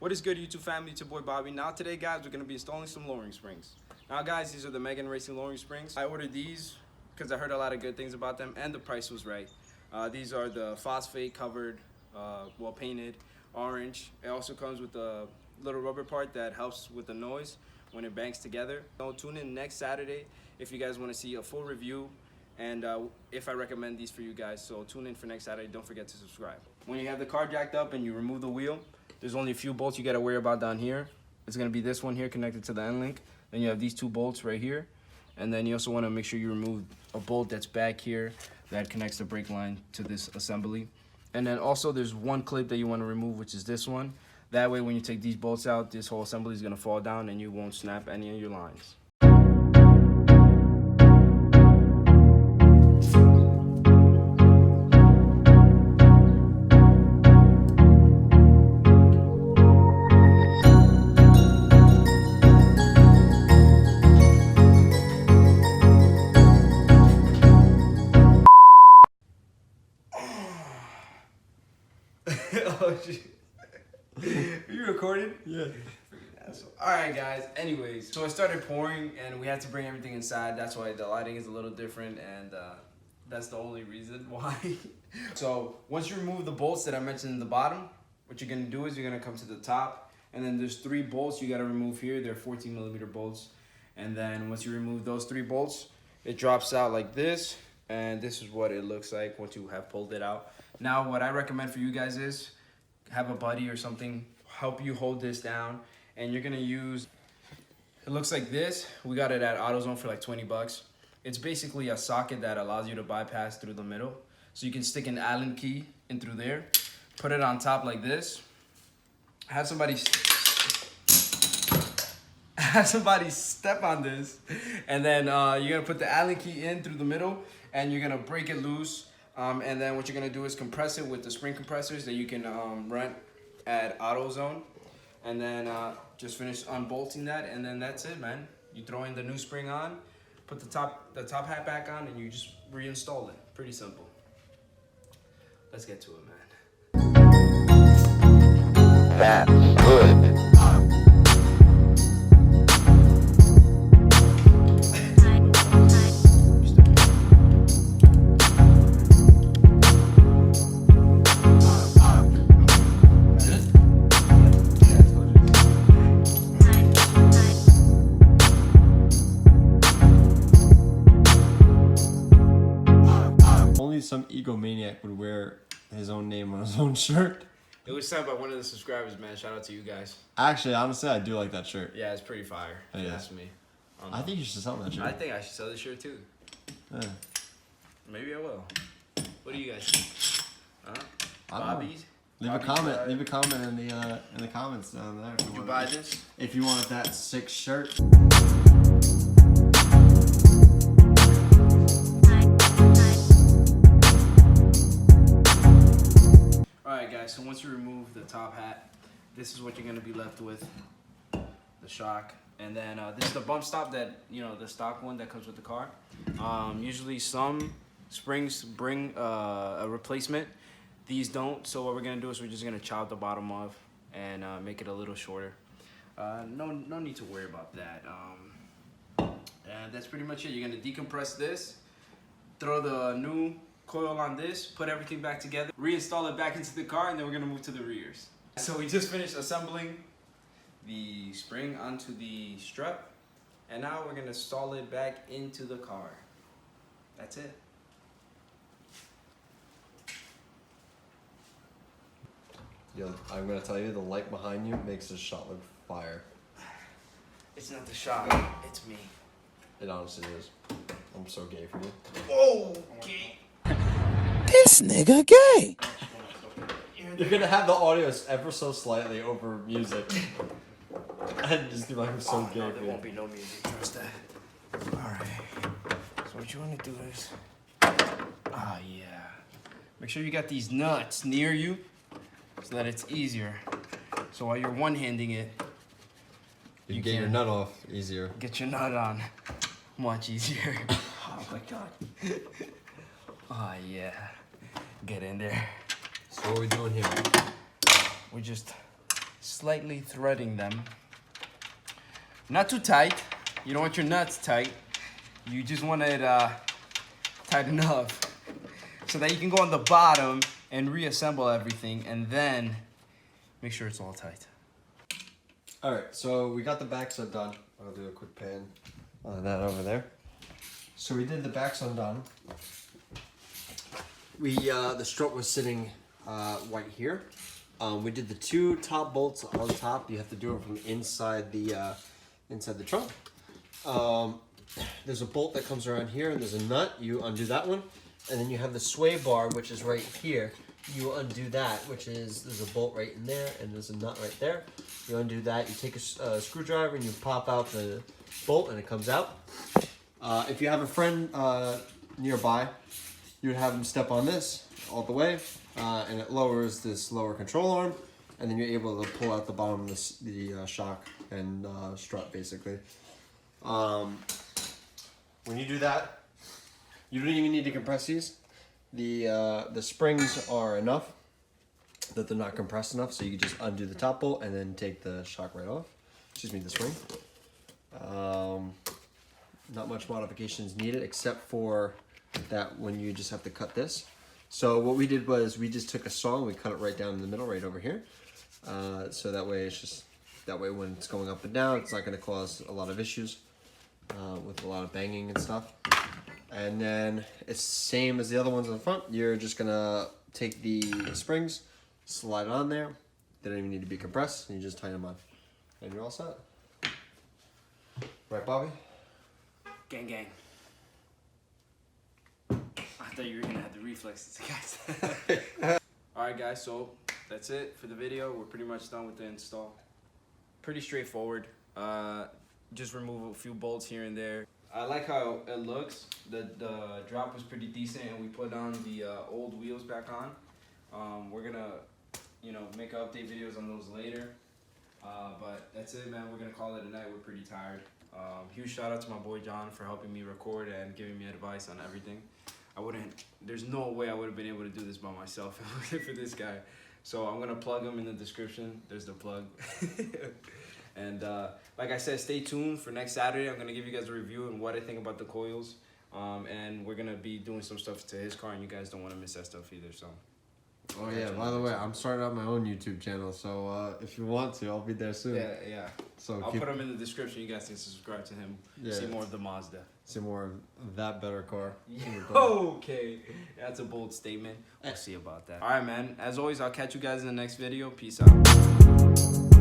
What is good, YouTube family? It's your boy Bobby. Now today, guys, we're going to be installing some lowering springs. Now, guys, these are the Megan Racing lowering springs. I ordered these because I heard a lot of good things about them and the price was right. These are the phosphate covered, well painted, orange. It also comes with a little rubber part that helps with the noise when it bangs together. So tune in next Saturday if you guys want to see a full review and if I recommend these for you guys. So tune in for next Saturday. Don't forget to subscribe. When you have the car jacked up and you remove the wheel, there's only a few bolts you got to worry about down here. It's going to be this one here connected to the end link. Then you have these two bolts right here. And then you also want to make sure you remove a bolt that's back here that connects the brake line to this assembly. And then also there's one clip that you want to remove, which is this one. That way when you take these bolts out, this whole assembly is going to fall down and you won't snap any of your lines. Oh shit. Are you recording? Yeah. Alright guys, anyways, so it started pouring and we had to bring everything inside. That's why the lighting is a little different and that's the only reason why. So once you remove the bolts that I mentioned in the bottom, what you're gonna do is you're gonna come to the top and then there's 3 bolts you gotta remove here. They're 14mm bolts. And then once you remove those 3 bolts, it drops out like this. And this is what it looks like once you have pulled it out. Now, what I recommend for you guys is have a buddy or something help you hold this down. And you're gonna use, it looks like this. We got it at AutoZone for like 20 bucks. It's basically a socket that allows you to bypass through the middle. So you can stick an Allen key in through there, put it on top like this. Have somebody step on this, and then you're gonna put the Allen key in through the middle, and you're gonna break it loose. And then what you're gonna do is compress it with the spring compressors that you can rent at AutoZone, and then just finish unbolting that, and then that's it, man. You throw in the new spring on, put the top hat back on, and you just reinstall it. Pretty simple. Let's get to it, man. That's good. Some egomaniac would wear his own name on his own shirt. It was sent by one of the subscribers, man. Shout out to you guys. Actually, honestly, I do like that shirt. Yeah, it's pretty fire. If you ask me. I think you should sell that shirt. I think I should sell this shirt too. Yeah. Maybe I will. What do you guys think? Bobby's? Leave a comment. Leave a comment in the comments down there. Would you buy this? If you want that sick shirt. Alright guys, so once you remove the top hat, this is what you're going to be left with. The shock. And then this is the bump stop that, you know, the stock one that comes with the car. Usually some springs bring a replacement. These don't, so what we're going to do is we're just going to chop the bottom off and make it a little shorter. No need to worry about that. And that's pretty much it. You're going to decompress this, throw the new coil on this, put everything back together, reinstall it back into the car, and then we're gonna move to the rears. So we just finished assembling the spring onto the strut, and now we're gonna install it back into the car. That's it. Yo, I'm gonna tell you, the light behind you makes this shot look fire. It's not the shot, it's me. It honestly is. I'm so gay for you. Whoa, gay. This nigga gay. You're gonna have the audio ever so slightly over music. And just be like, I'm so gay. No, there won't be no music, trust that. Alright. So what you wanna do is, yeah. Make sure you got these nuts near you so that it's easier. So while you're one-handing it, you get your nut off easier. Get your nut on much easier. Oh my god. Oh yeah. Get in there. So what are we doing here? We're just slightly threading them. Not too tight. You don't want your nuts tight. You just want it tight enough so that you can go on the bottom and reassemble everything and then make sure it's all tight. Alright, so we got the backs undone. I'll do a quick pan on that over there. So we did the backs undone. The strut was sitting right here. We did the 2 top bolts on top. You have to do it from inside the trunk. There's a bolt that comes around here, and there's a nut. You undo that one, and then you have the sway bar, which is right here. You undo that, which is there's a bolt right in there, and there's a nut right there. You undo that. You take a screwdriver and you pop out the bolt, and it comes out. If you have a friend nearby, you would have them step on this all the way, and it lowers this lower control arm, and then you're able to pull out the bottom of the shock and strut, basically. When you do that, you don't even need to compress these. The springs are enough that they're not compressed enough, so you can just undo the top bolt and then take the shock right off. Excuse me, the spring. Not much modifications needed except for that when you just have to cut this. So what we did was we just took a saw and we cut it right down in the middle, right over here. So that way when it's going up and down, it's not going to cause a lot of issues with a lot of banging and stuff. And then it's the same as the other ones in the front. You're just going to take the springs, slide it on there. They don't even need to be compressed. And you just tighten them on. And you're all set. Right, Bobby? Gang, gang. I thought you were gonna have the reflexes, guys. Alright guys, so that's it for the video. We're pretty much done with the install. Pretty straightforward. Just remove a few bolts here and there. I like how it looks. The drop was pretty decent, and we put on the old wheels back on. We're gonna, make update videos on those later. But that's it, man. We're gonna call it a night. We're pretty tired. Huge shout out to my boy John for helping me record and giving me advice on everything. There's no way I would have been able to do this by myself if it wasn't for this guy. So I'm gonna plug him in the description. There's the plug. And like I said, stay tuned for next Saturday. I'm gonna give you guys a review and what I think about the coils. And we're gonna be doing some stuff to his car, and you guys don't want to miss that stuff either. So. Oh yeah, by the way, I'm starting out my own YouTube channel, so if you want to, I'll be there soon. Yeah. So I'll put him in the description. You guys can subscribe to him. Yeah. See more of the Mazda. See more of that better car. Okay, that's a bold statement. We'll see about that. All right, man. As always, I'll catch you guys in the next video. Peace out.